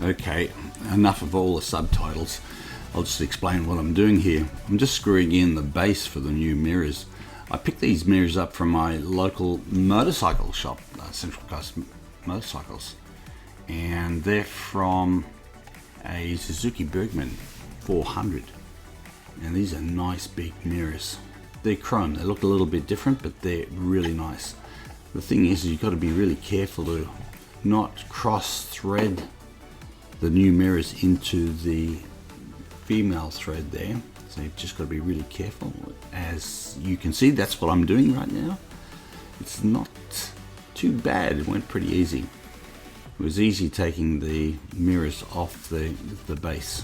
Okay, enough of all the subtitles. I'll just explain what I'm doing here. I'm just screwing in the base for the new mirrors. I picked these mirrors up from my local motorcycle shop, Central Coast Motorcycles, and they're from a Suzuki Burgman400, and these are nice big mirrors. They're chrome. They look a little bit different, but they're really nice. The thing is you've got to be really careful to not cross thread the new mirrors into the female thread there, so you've just got to be really careful. As you can see, that's what I'm doing right now. It's not too bad. It went pretty easy. It was easy taking the mirrors off the base.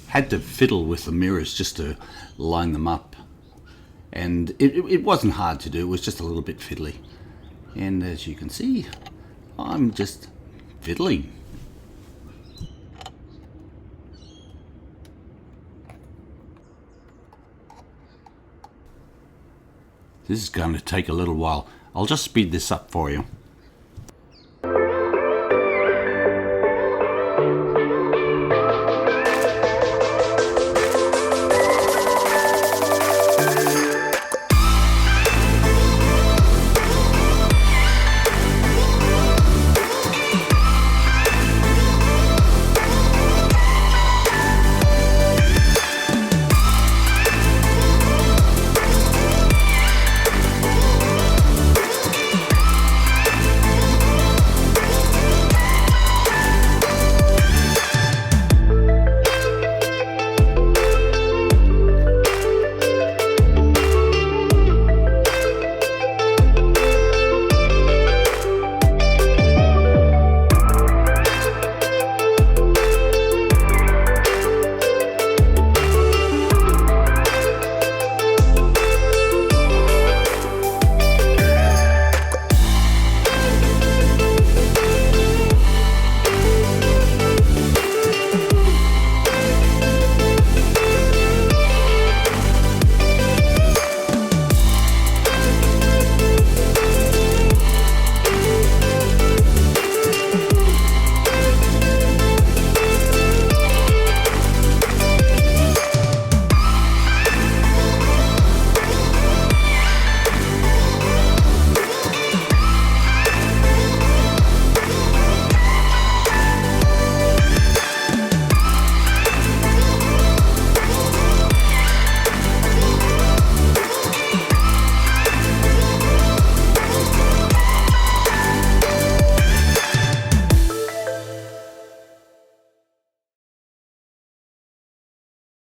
Had to fiddle with the mirrors just to line them up, and it wasn't hard to do. It was just a little bit fiddly, and as you can see, I'm just fiddling. This is going to take a little while. I'll just speed this up for you.